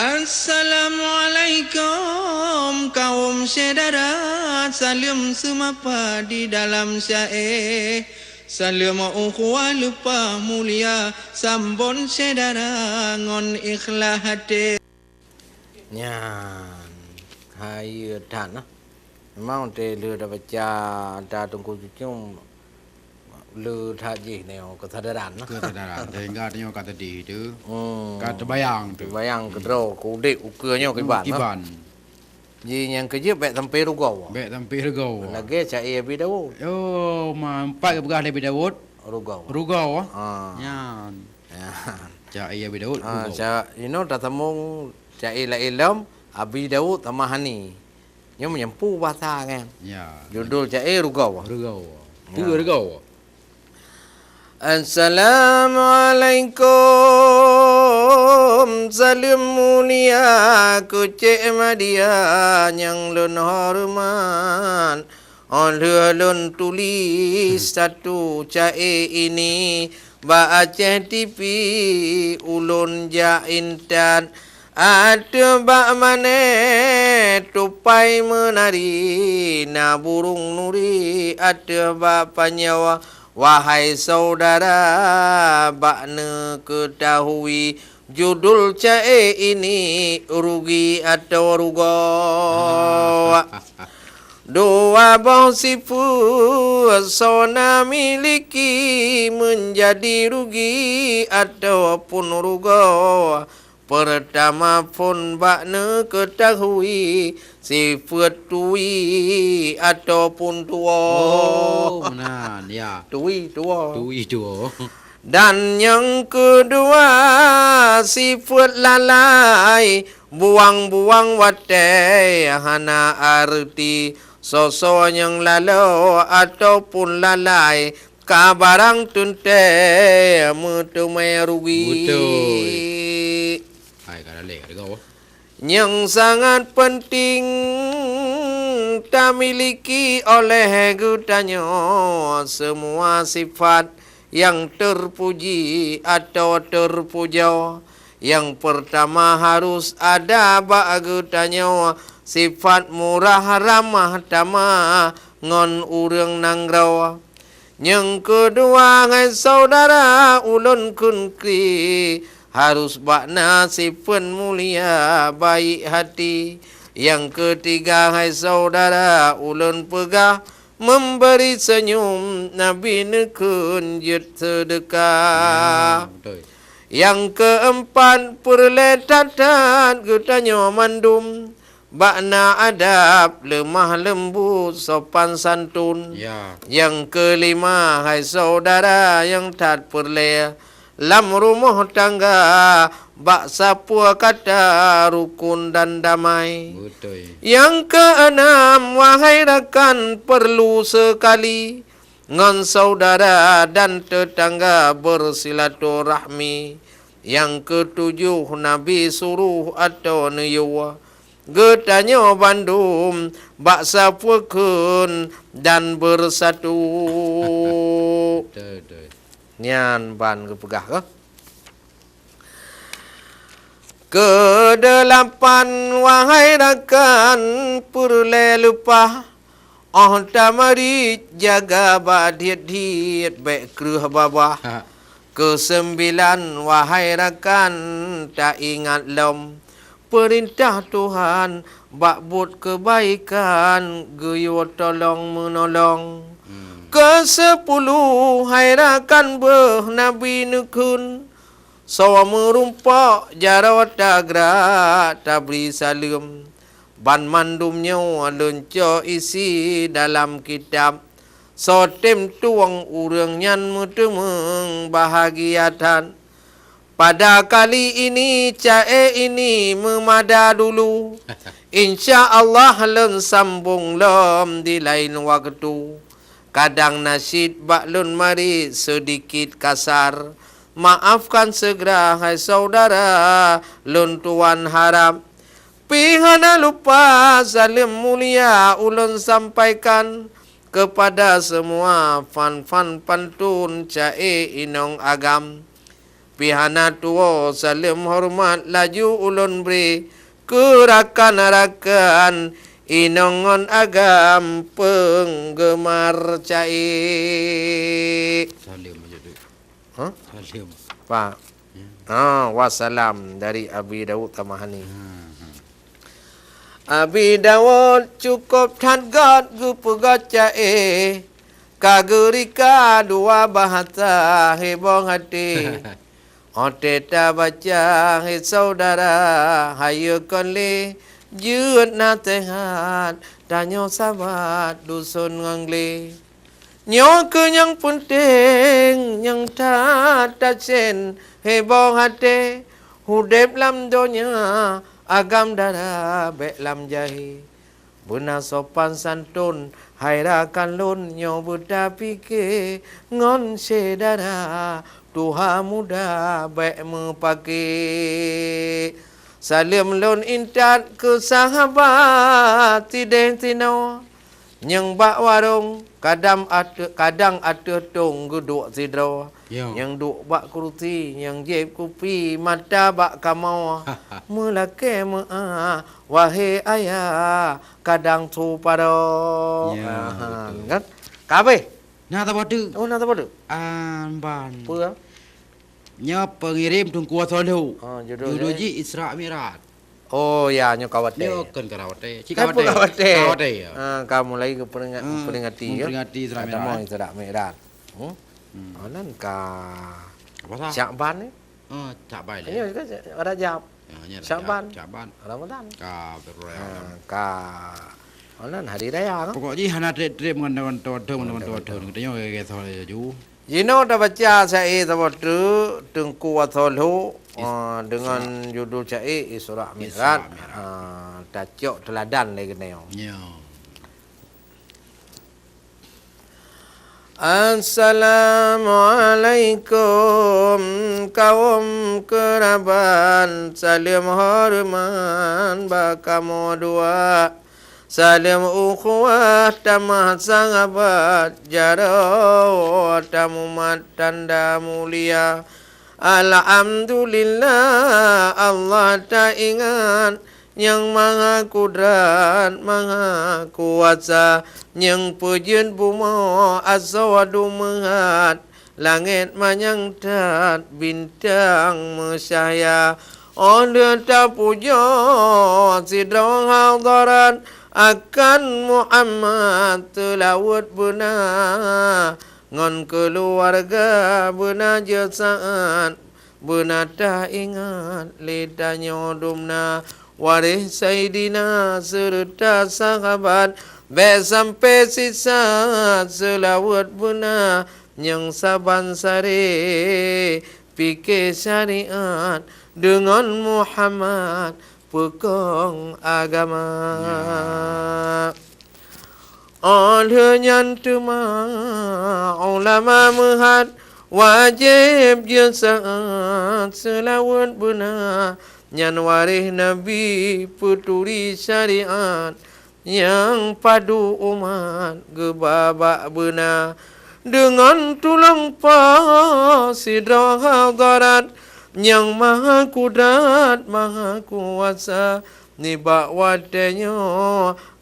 Assalamualaikum kaum saudara, salam semapa di dalam syair. Salam ukhuwah lupa mulia, sambon saudara ngon ikhlas hati. Nyan, hai tan, memang lừa đã baca ada tunggu cucung lừa thaji neo kesadaran. Kesadaran, sehingga artinya kata di itu, kata bayang tu. Bayang kedro, kudik ukurnya kiban. Kiban. Ji yang kerja baik sampai rugau. Baik sampai rugau. Lagi cai abi dawu. Oh, empat ke bekas lebih Daud. Rugau. Rugau. Ya. Cai abi Daud. Cai, tatamung cai la ilm abi dawu tamahani. Nya menyempu bahasa kan. Ya. Judul cai rugau. Rugau. Pura rugau. Assalamualaikum salam mulia kucik madia yang lun hormat oleh lun tulis satu cai ini baca TV ulun jaintan ada bak mane tupai menari na burung nuri ada bak panyawa. Wahai saudara, bakna ketahui judul cai ini rugi atau rugo. Dua bau sifat sona miliki menjadi rugi ataupun rugo. Pertama pun bakna ketahui sifat tui ataupun tua. Oh, benar, ya. Tui tua. Tui tua. Dan yang kedua sifat lalai, buang-buang watai hana arti sosok yang lalu ataupun lalai kabarang tunte mutumai rugi. Betul. Hai kada lek ada kau. Yang sangat penting tak miliki oleh gudanya semua sifat yang terpuji atau terpuja. Yang pertama harus ada bagutanya sifat murah ramah tamah ngon urang nangrau. Yang kedua hai saudara ulun kunkri harus bakna sifat mulia baik hati. Yang ketiga hai saudara ulun pegah memberi senyum Nabi nekun jut sedekah. Yang keempat perletatan kutanya mandum bakna adab lemah lembut sopan santun. Yang kelima hai saudara yang tak perle lam rumah tangga bak sapua kata rukun dan damai. Betul. Yang keenam wahai rakan perlu sekali ngan saudara dan tetangga bersilaturahmi. Yang ketujuh Nabi suruh atau niyuwa getanya bandum bak sapukeun dan bersatu. Nian ban kepegah ke? Kedelapan wahai rakan purle lupa tamari jaga badiat baik keruh babah. Kesembilan wahai rakan tak ingat lom perintah Tuhan bak buat kebaikan geyo tolong menolong. Kesepuluh hai rakan Nabi nekun sawa merumpak jarawat dagra tabri salim ban mandumnya lonco isi dalam kitab sotem tuang urang nyan mutemeng bahagiatan. Pada kali ini cai ini memada dulu. Insya Allah len sambung lom di lain waktu. Kadang nasyid baklun mari sedikit kasar. Maafkan segera hai saudara lun tuan harap. Pihana lupa salim mulia ulun sampaikan kepada semua fan-fan pantun cai inong agam. pihana tua salim hormat laju ulun beri kerakan-rakan inongon agam penggemar cai. Salim aja tu. Hah? Salim. Pak. Wassalam dari Abi Daud Tamahani. Abi Daud cukup thangat gupegat cai. Kagerika dua bahasa hebong hati. Ote ta baca he saudara hayu konli jut na tehat danyo sabat dusun ngangli. Nyo ke yang penting yang tak sen hebong hati hudep lam donya agam dara be lam jahi. Buna sopan santun hairakan lun nyo buta pikir ngon sedara Tuha muda baik mepaki. Salim lun intat ke sahabat tideh tino. Yang bak warung kadang ada tung geduk sidro. Yang duk bak kurti, yang jeb kupi mata bak kamau. Melake mea wahai ayah kadang tu pado. Kan? Kabe? Nah tak pada. Oh, nak apa tu? Ban. Apa? Nya pengirim Tunku Solo. Judul ji Isra Mi'raj. Oh ya, nyo kawate. Nyo kan karawate. Kawate. Kawate. Kamu lagi ke peringati ya. Peringati Isra Mi'raj. Mau Isra Mi'raj. Anan ka Apa sah? Syakban ni. Syakban ni. Ini Rajab. Syakban. Syakban. Ramadan. Ka beraya. Ka Anan hari raya kan. Pokok ji hana trip dengan teman-teman katanya ke soal ju. Jino dah baca saya tu Tengku Watholu dengan judul cai Isra Mi'raj. Tacok teladan lagi ni. Ya. Assalamualaikum kaum kerabat salim hormat bakamu dua. Salim ukhuwah tamah sahabat jarau tamumat tanda mulia. Alhamdulillah Allah tak ingat yang maha kudrat maha kuasa yang pujian bumi asawadu mengat langit manyang tat bintang mesyaya. Oleh tak puja sidang hadirat akan Muhammad telawat benar ngon keluarga benar jasaan benar tak ingat lidahnya dumna waris Sayyidina serta sahabat be sampai sisa selawat benar yang saban sari fikir syariat dengan Muhammad pekong agama. Oleh nyantuma ulama mehad wajib je saat selawat benar nyan waris Nabi peturi syariat yang padu umat gebabak benar dengan tulang pasidra hadarat yang maha kudrat maha kuasa ni bak wadanya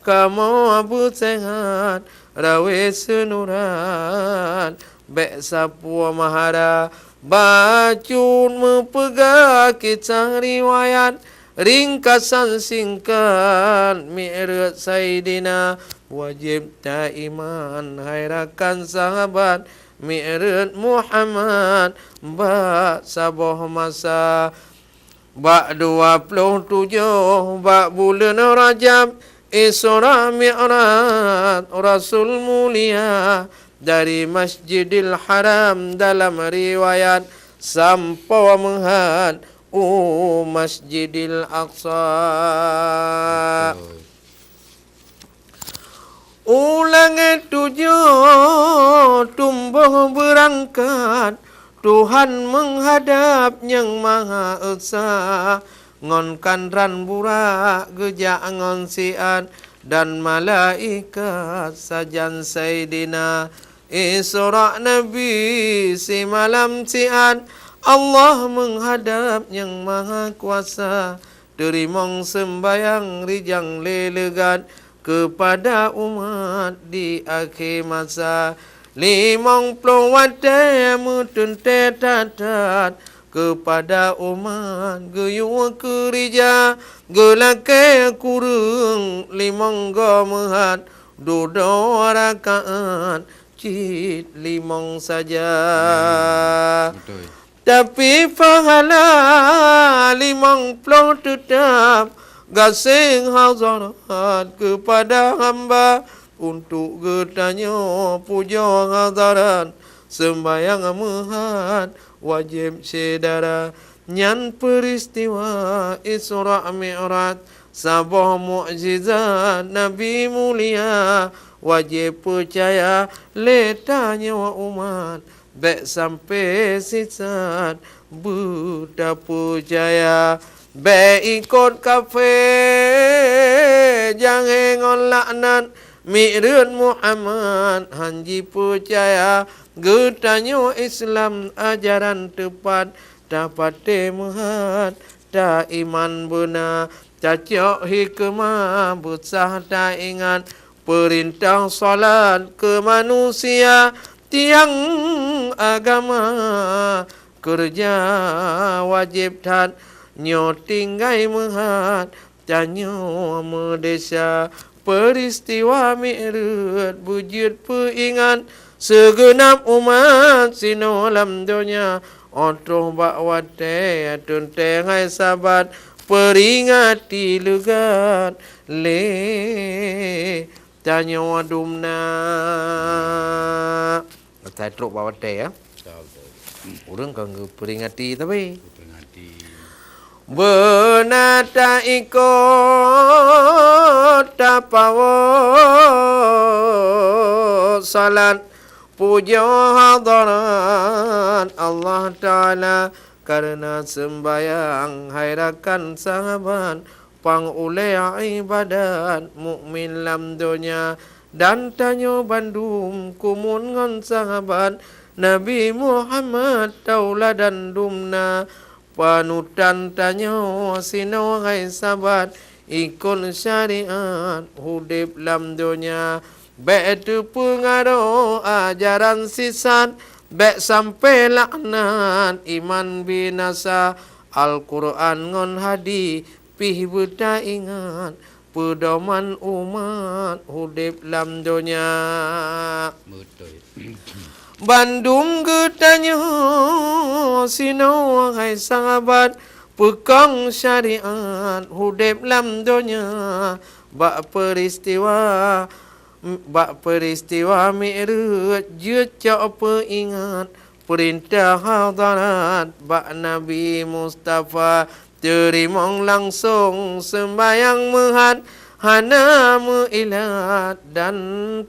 kamu abu sehat rawe senurat bek sapua mahara bacun mempegah kisah riwayat ringkasan singkat Mi'raj Sayyidina wajib tak iman hairakan sahabat Mi'raj Muhammad bak saboh masa bak 27 bak bulan Rajab Isra Mi'raj Rasul mulia dari Masjidil Haram dalam riwayat sampai menghad Masjidil Aqsa. Ulang tujuh tumbuh berangkat Tuhan menghadap yang maha esa ngonkan ran burak gejak ngon siat dan malaikat sajan Sayyidina Isra Nabi si malam siat Allah menghadap yang maha kuasa, terimong sembayang rijang lelegan kepada umat di akhir masa. 50 wadah mutente tatat kepada umat geyu kerja gelake kurung 5 gomehat dodo rakaat cit 5 saja. Betul. Tapi pahala 50 tetap gasing hazarat kepada hamba untuk getanya puja hadarat sembayang muhat wajib sedara nyan peristiwa Isra Mi'raj sabah mukjizat Nabi mulia wajib percaya letanya umat baik sampai sisat buta percaya baik ikut kafe jangan laknat Mi'raj Muhammad hanji percaya getanya Islam ajaran tepat dapat temuhat tak iman benar cacok hikmah besar tak ingat perintah salat ke manusia tiang agama kerja wajib tat nyo tinggai mehat tanyo medesa peristiwa Mi'raj wujud peingat segenap umat sinolam dunia otoh bakwate atun tengai sabat peringati lugat le tanyo wadumna tai truk bakwate ya urang kang peringati tapi Peringati. benata ikut tapawo salat puja hadarat Allah Ta'ala karena sembayang hairakan sahabat pangulai ibadat mukmin lam dunia dan tanyo bandum kumun ngan sahabat Nabi Muhammad tauladan dumna panutan tanyo sino hai sahabat ikut syariat hudib lam dunia baik tu pengaruh ajaran sisat baik sampai laknat iman binasa Al-Quran ngon hadi pih buta ingat pedoman umat hudib lam dunia Betul. Bandung getanya sino hai sahabat pekang syariat hudib lam dunia bak peristiwa Mi'raj jecak peingat perintah hadarat bak Nabi Mustafa terimong langsung sembayang mehat hana mu'ilat dan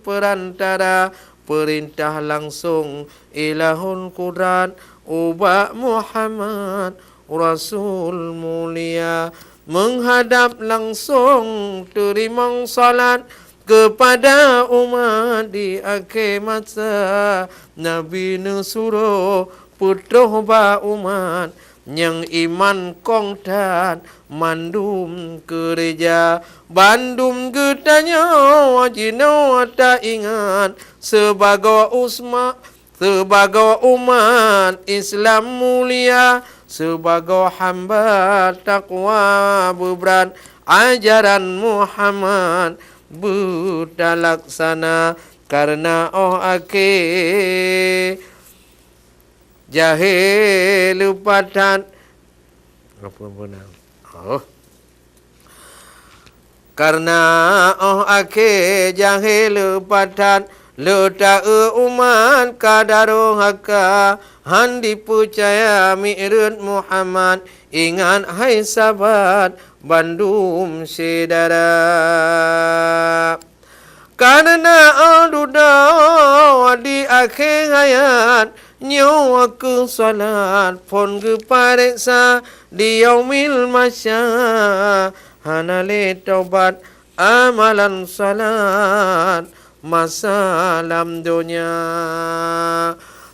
perantara perintah langsung ilahun kudrat ubak Muhammad Rasul mulia menghadap langsung terimong salat kepada umat di akhir masa Nabi Nusuruh putroh ba umat yang iman kongtan mandum gereja bandum getanya wajino tak ingat sebagai umat Islam mulia sebagai hamba takwa berat ajaran Muhammad buta laksana karena akhir jahil padat apa benar karena akhir jahil padat letak umat kadaro haka handi percaya Mi'raj Muhammad ingat hai sahabat bandum sedara karena aduda di akhir hayat nyawa ke salat pon ke pareksa di yaumil masya hanale taubat amalan salat masalam dunia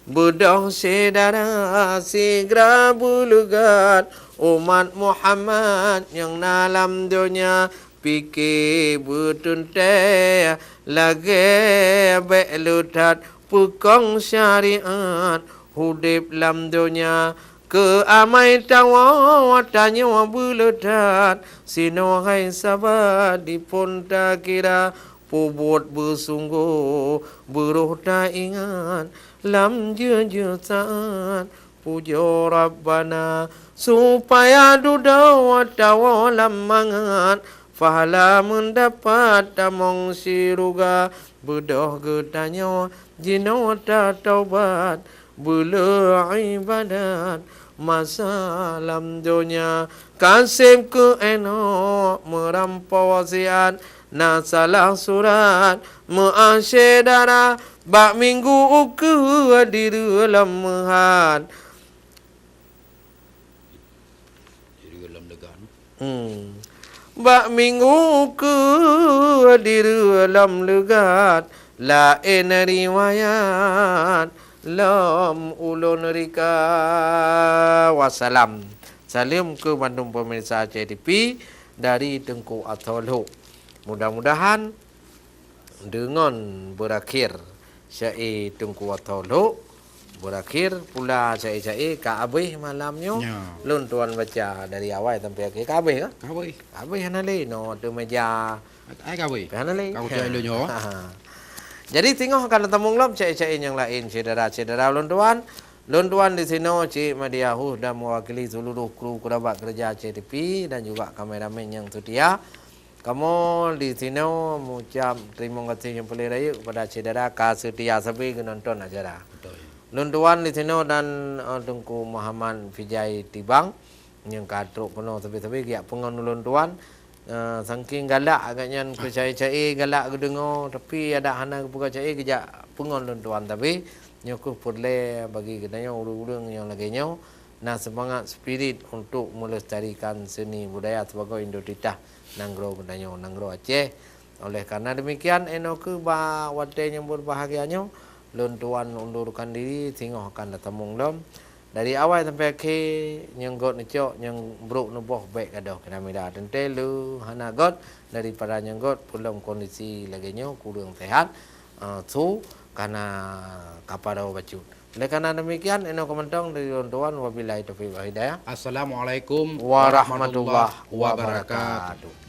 Bedah saudara segera bulugat umat Muhammad yang dalam dunia fikir bertuntai lagi belutat pekong syariat hudip lam dunia ke amai tawa tanya bulutat sino hai sabar dipun tak kira pubut bersungguh beruh tak ingat lam je saat pujo Rabbana supaya dudawa tawa lam mangat fahala mendapat tamong siruga bedoh getanya jinota taubat bela ibadat masalam dunia kasih ke eno merampau wasiat na salah surat muasyedara bak minggu ke di lemahan bak minggu ke di dalam legat lain riwayat lam ulun rika wassalam. Salam ke Bandung pemirsa CTP dari Tengku Atolo. Mudah-mudahan dengan berakhir syair Tengku Atolo berakhir pula syair-syair Kak Abih malamnya. Lun tuan baca dari awal sampai akhir Kak Abih ke? Kak Abih hanale no tu meja. Ai Kak Abih. Hanale. Kau cai lu nyo. Jadi tengok akan temung lam syair-syair yang lain saudara-saudara lun tuan di sini Cik Madiahu dan mewakili seluruh kru kerabat kerja CTP dan juga kameramen yang setia. Kamu di sini mengucap terima kasih yang paling raya kepada saudara setia sampai menonton acara. Lun tuan di sini dan Tengku Muhammad Vijay Tibang yang katruk penuh sampai-sampai giat pengon lun tuan. Saking galak agaknya ku cai-cai galak ku dengar tapi ada hana buka cai kejak pengon lun tuan tapi nyoku purle bagi kedanya urang-urang yang laginya nah semangat spirit untuk melestarikan seni budaya sebagai Indotita Nanggro kedanya Nanggro Aceh. Oleh karena demikian enoku ba wate yang berbahagianya lun tuan undurkan diri tengok akan datang lom dari awal sampai akhir nyenggot necok yang bruk nubuh baik kadah kena mila tentelu hana god daripada nyenggot pulang kondisi laginya kurang sehat so karena kaparau baju. Oleh karena demikian eno komentong dari tuan wabillahi taufiq wal hidayah. Assalamualaikum warahmatullahi wabarakatuh.